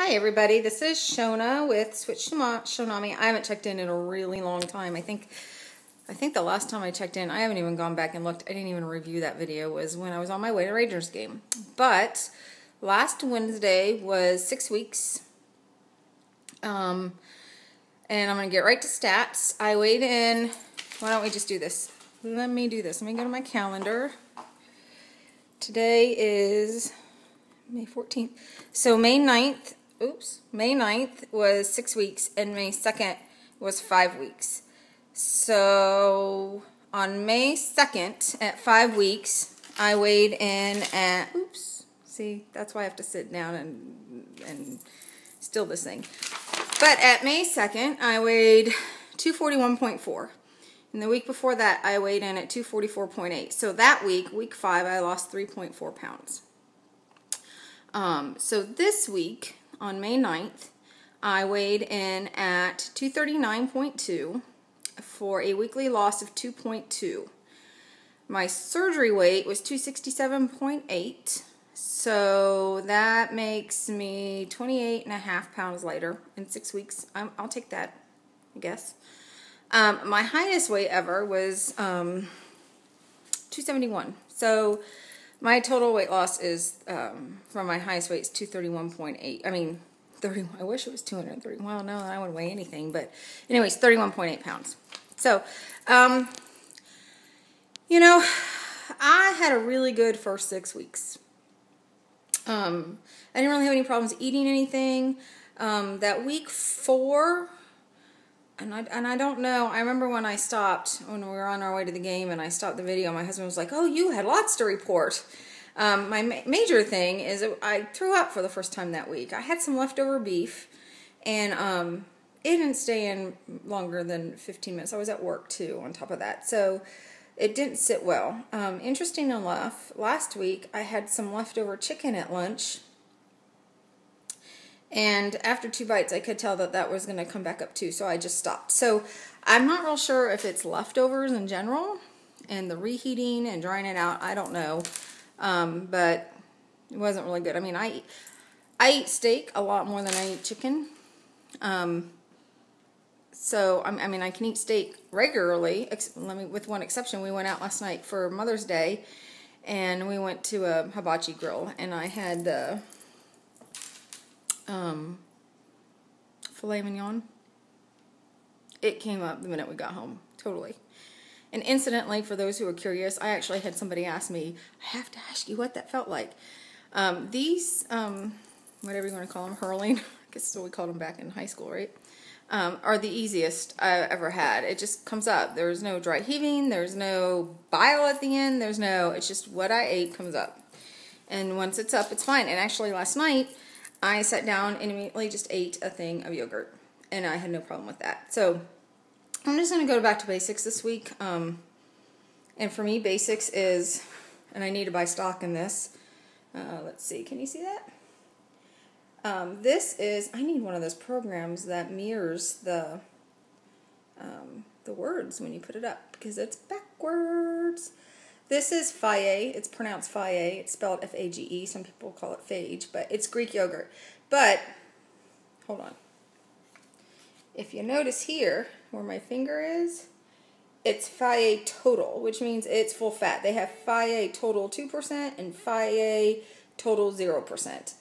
Hi everybody, this is Shona with Switch to Shonami. I haven't checked in a really long time. I think the last time I checked in, I haven't even gone back and looked. I didn't even review that video, was when I was on my way to Rangers game. But last Wednesday was 6 weeks. And I'm going to get right to stats. I weighed in, why don't we just do this? Let me do this. Let me go to my calendar. Today is May 14th. So May 9th was 6 weeks, and May 2nd was 5 weeks. So on May 2nd, at 5 weeks, I weighed in at, see, that's why I have to sit down and still this thing. But at May 2nd, I weighed 241.4. And the week before that, I weighed in at 244.8. So that week 5, I lost 3.4 pounds. So this week, on May 9th, I weighed in at 239.2 for a weekly loss of 2.2. My surgery weight was 267.8, so that makes me 28.5 pounds lighter in 6 weeks. I'll take that, I guess. My highest weight ever was 271. So my total weight loss is, from my highest weight, is 231.8. I mean, 30. I wish it was 230. Well, no, I wouldn't weigh anything. But anyways, 31.8 pounds. So, you know, I had a really good first 6 weeks. I didn't really have any problems eating anything. That week 4... And I don't know, I remember when I stopped, when we were on our way to the game and I stopped the video, my husband was like, oh, you had lots to report. My major thing is I threw up for the first time that week. I had some leftover beef, and it didn't stay in longer than 15 minutes. I was at work, too, on top of that. So it didn't sit well. Interesting enough, last week I had some leftover chicken at lunch. And after 2 bites, I could tell that that was going to come back up too, so I just stopped. So I'm not real sure if it's leftovers in general and the reheating and drying it out. I don't know, but it wasn't really good. I mean, I eat steak a lot more than I eat chicken. So I mean, I can eat steak regularly. With one exception, we went out last night for Mother's Day, and we went to a hibachi grill, and I had the filet mignon. It came up the minute we got home, totally. And incidentally, for those who are curious, I actually had somebody ask me, I have to ask you what that felt like. These, whatever you want to call them, hurling, I guess that's what we called them back in high school, right? Are the easiest I've ever had. It just comes up. There's no dry heaving, there's no bile at the end, it's just what I ate comes up. And once it's up, it's fine. And actually last night, I sat down and immediately just ate a thing of yogurt, and I had no problem with that. So I'm just going to go back to basics this week. And for me, basics is, and I need to buy stock in this. Let's see, can you see that? This is, I need one of those programs that mirrors the words when you put it up, because it's backwards. This is Fage. It's pronounced Fage. It's spelled F-A-G-E. Some people call it Phage, but it's Greek yogurt. But, hold on. If you notice here, where my finger is, it's Fage Total, which means it's full fat. They have Fage Total 2% and Fage Total 0%.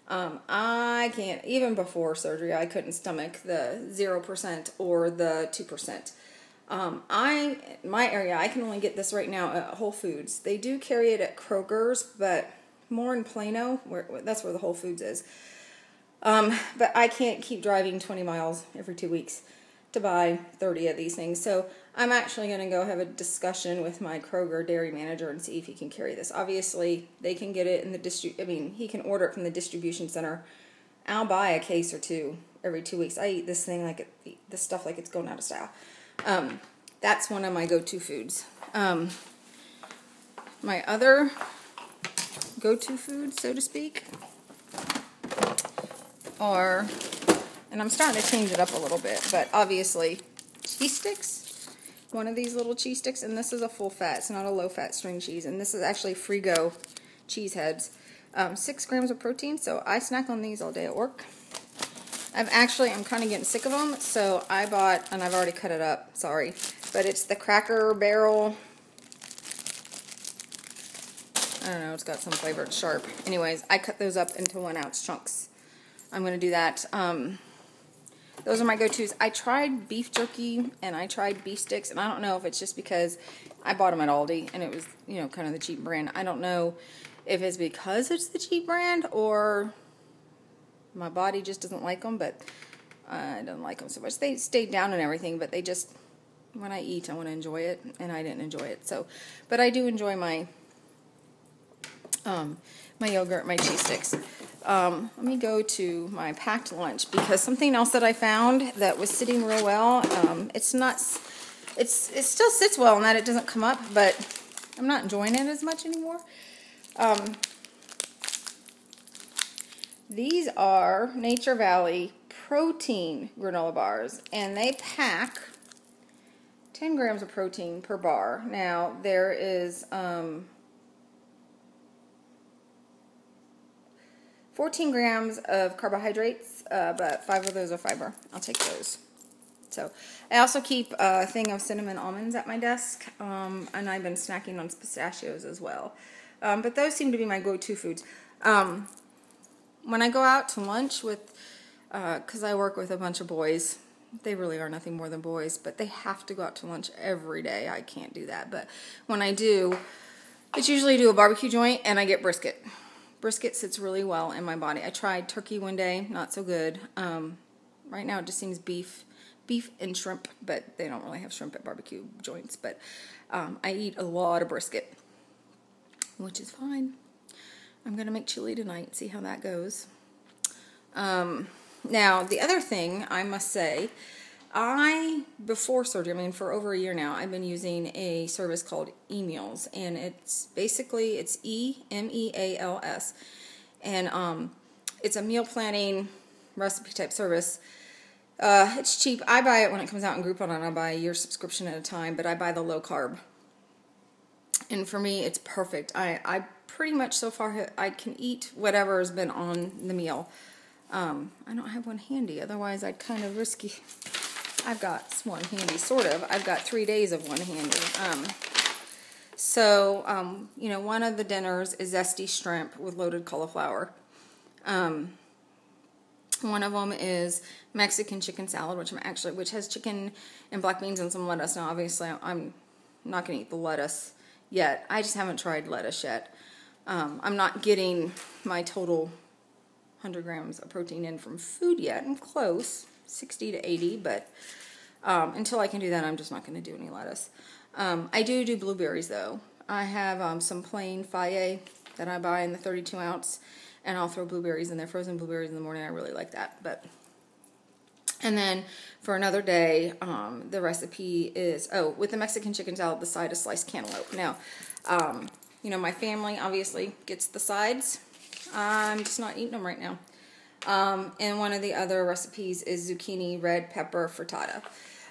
I can't, even before surgery, I couldn't stomach the 0% or the 2%. My area, I can only get this right now at Whole Foods. They do carry it at Kroger's, but more in Plano, that's where the Whole Foods is. But I can't keep driving 20 miles every 2 weeks to buy 30 of these things. So I'm actually going to go have a discussion with my Kroger dairy manager and see if he can carry this. Obviously, they can get it in the he can order it from the distribution center. I'll buy a case or two every 2 weeks. I eat this thing this stuff like it's going out of style. That's one of my go-to foods. My other go-to foods, so to speak, are, and I'm starting to change it up a little bit, but obviously cheese sticks. One of these little cheese sticks, and this is a full fat. It's not a low-fat string cheese, and this is actually Frigo cheese heads. 6 grams of protein, so I snack on these all day at work. I'm kind of getting sick of them, so I bought, and I've already cut it up, sorry, but it's the Cracker Barrel. I don't know, it's got some flavor, it's sharp. Anyways, I cut those up into 1 ounce chunks. I'm going to do that. Those are my go-tos. I tried beef jerky and I tried beef sticks, and I don't know if it's just because I bought them at Aldi and it was, you know, kind of the cheap brand. I don't know if it's because it's the cheap brand or my body just doesn't like them, but I don't like them so much. They stayed down and everything, but they just, when I eat, I want to enjoy it, and I didn't enjoy it. So, but I do enjoy my my yogurt, my cheese sticks. Let me go to my packed lunch, because something else that I found that was sitting real well, it still sits well in that it doesn't come up, but I'm not enjoying it as much anymore. These are Nature Valley protein granola bars, and they pack 10 grams of protein per bar. Now, there is 14 grams of carbohydrates, but 5 of those are fiber. I'll take those. So, I also keep a thing of cinnamon almonds at my desk, and I've been snacking on pistachios as well. But those seem to be my go-to foods. When I go out to lunch with, because I work with a bunch of boys, they really are nothing more than boys, but they have to go out to lunch every day. I can't do that. But when I do, it's usually do a barbecue joint, and I get brisket. Brisket sits really well in my body. I tried turkey one day, not so good. Right now it just seems beef and shrimp, but they don't really have shrimp at barbecue joints. But I eat a lot of brisket, which is fine. I'm going to make chili tonight, see how that goes. Now, the other thing I must say, before surgery, for over a year now, I've been using a service called eMeals, and it's EMEALS, and it's a meal planning recipe type service. It's cheap. I buy it when it comes out in Groupon, and I buy a year subscription at a time, but I buy the low carb. And for me, it's perfect. I pretty much so far, I can eat whatever has been on the meal. I don't have one handy, otherwise I'd kind of risky. I've got one handy, sort of. I've got 3 days of one handy. One of the dinners is zesty shrimp with loaded cauliflower. One of them is Mexican chicken salad, which has chicken and black beans and some lettuce. Now, obviously, I'm not going to eat the lettuce yet. I just haven't tried lettuce yet. I'm not getting my total 100 grams of protein in from food yet. I'm close, 60 to 80, but until I can do that, I'm just not going to do any lettuce. I do blueberries, though. I have some plain Faye that I buy in the 32 ounce, and I'll throw blueberries in there, frozen blueberries in the morning. I really like that. And then for another day, the recipe is, with the Mexican chicken salad, the side is sliced cantaloupe. Now, my family obviously gets the sides. I'm just not eating them right now. And one of the other recipes is zucchini red pepper frittata.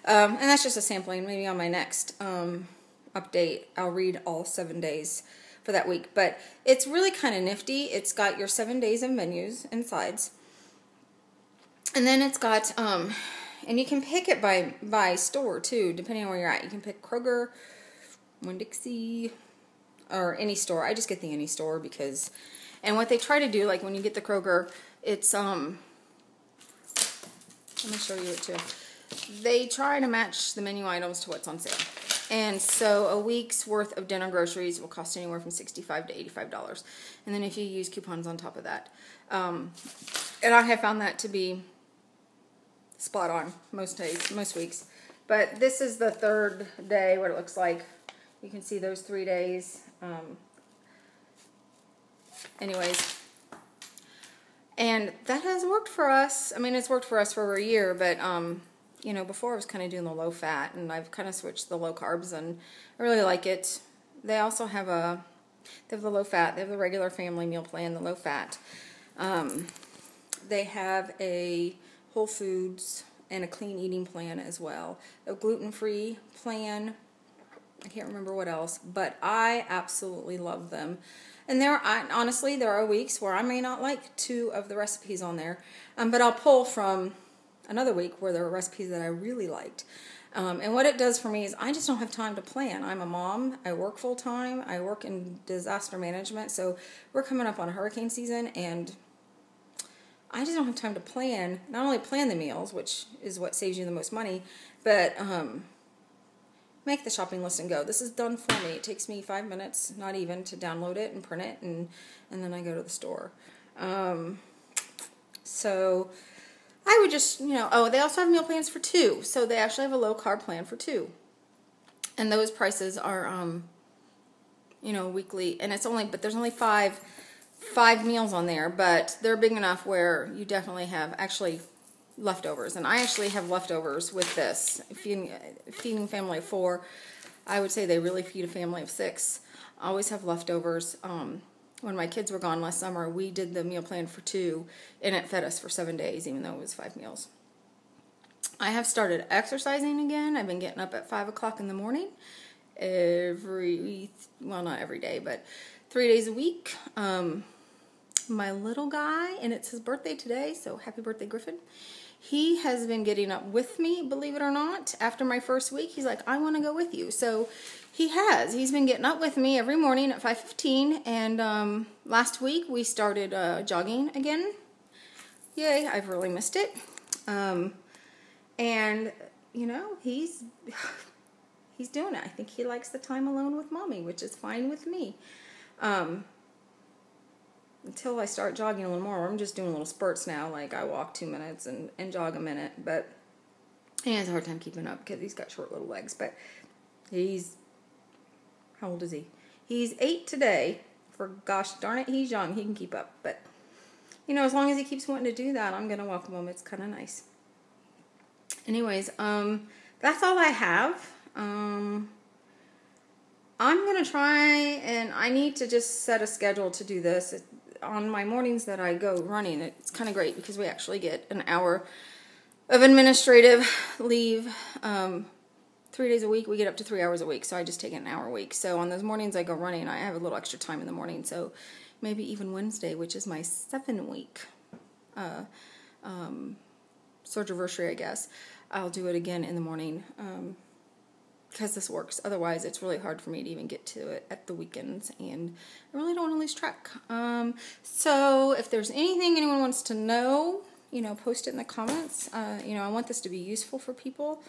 And that's just a sampling. Maybe on my next update, I'll read all 7 days for that week. But it's really kind of nifty. It's got your 7 days of menus and sides. And then it's got, and you can pick it by store too, depending on where you're at. You can pick Kroger, Winn-Dixie, or any store. I just get the any store because, and what they try to do, like when you get the Kroger, it's, let me show you it too. They try to match the menu items to what's on sale. And so a week's worth of dinner groceries will cost anywhere from $65 to $85. And then if you use coupons on top of that. And I have found that to be spot on most days, most weeks. But this is the third day, what it looks like. You can see those 3 days. Anyways. And that has worked for us. I mean, it's worked for us for over a year, but, before I was kind of doing the low fat, and I've kind of switched to the low carbs, and I really like it. They also have they have the low fat, they have the regular family meal plan, the low fat. They have a Whole Foods and a clean eating plan as well. A gluten-free plan. I can't remember what else, but I absolutely love them. And honestly, there are weeks where I may not like 2 of the recipes on there, but I'll pull from another week where there are recipes that I really liked. And what it does for me is I just don't have time to plan. I'm a mom. I work full time. I work in disaster management. So we're coming up on hurricane season, and I just don't have time to plan. Not only plan the meals, which is what saves you the most money, but make the shopping list and go. This is done for me. It takes me 5 minutes, not even, to download it and print it, and then I go to the store. So I would just, they also have meal plans for 2. So they actually have a low carb plan for 2. And those prices are, weekly. And but there's only five meals on there, but they're big enough where you definitely have actually leftovers. And I actually have leftovers with this. Feeding a family of 4, I would say they really feed a family of 6. I always have leftovers. When my kids were gone last summer, we did the meal plan for 2, and it fed us for 7 days, even though it was 5 meals. I have started exercising again. I've been getting up at 5 o'clock in the morning not every day, but 3 days a week. My little guy, and it's his birthday today, so happy birthday, Griffin. He has been getting up with me, believe it or not. After my first week, he's like, I want to go with you. So he has. He's been getting up with me every morning at 5:15, and last week we started jogging again. Yay, I've really missed it. And, he's doing it. I think he likes the time alone with Mommy, which is fine with me. Until I start jogging a little more. I'm just doing little spurts now, like I walk 2 minutes and jog a minute, but he has a hard time keeping up because he's got short little legs, but how old is he? He's 8 today. For gosh darn it, he's young. He can keep up, but as long as he keeps wanting to do that, I'm going to welcome him. It's kind of nice. Anyways, that's all I have. I'm going to try, and I need to just set a schedule to do this. On my mornings that I go running, it's kind of great because we actually get an hour of administrative leave. 3 days a week, we get up to 3 hours a week, so I just take an hour a week. So on those mornings I go running, I have a little extra time in the morning, so maybe even Wednesday, which is my 7-week surgery, I guess, I'll do it again in the morning, because this works. Otherwise, it's really hard for me to even get to it at the weekends, and I really don't want to lose track. So if there's anything anyone wants to know, post it in the comments. I want this to be useful for people.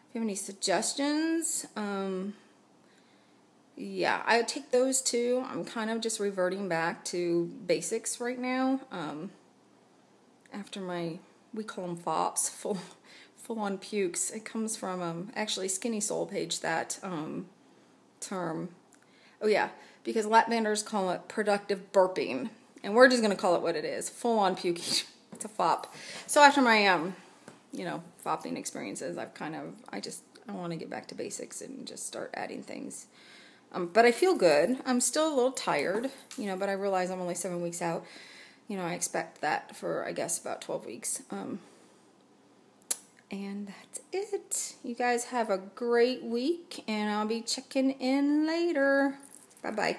If you have any suggestions, yeah, I would take those too. I'm kind of just reverting back to basics right now. After we call them FOPs, full-on pukes. It comes from, actually, Skinny Soul page, that term. Oh, yeah, because lap banders call it productive burping. And we're just going to call it what it is, full-on puking. It's a FOP. So after my, FOPing experiences, I want to get back to basics and just start adding things. But I feel good. I'm still a little tired, but I realize I'm only 7 weeks out. I expect that for, I guess, about 12 weeks. And that's it. You guys have a great week, and I'll be checking in later. Bye-bye.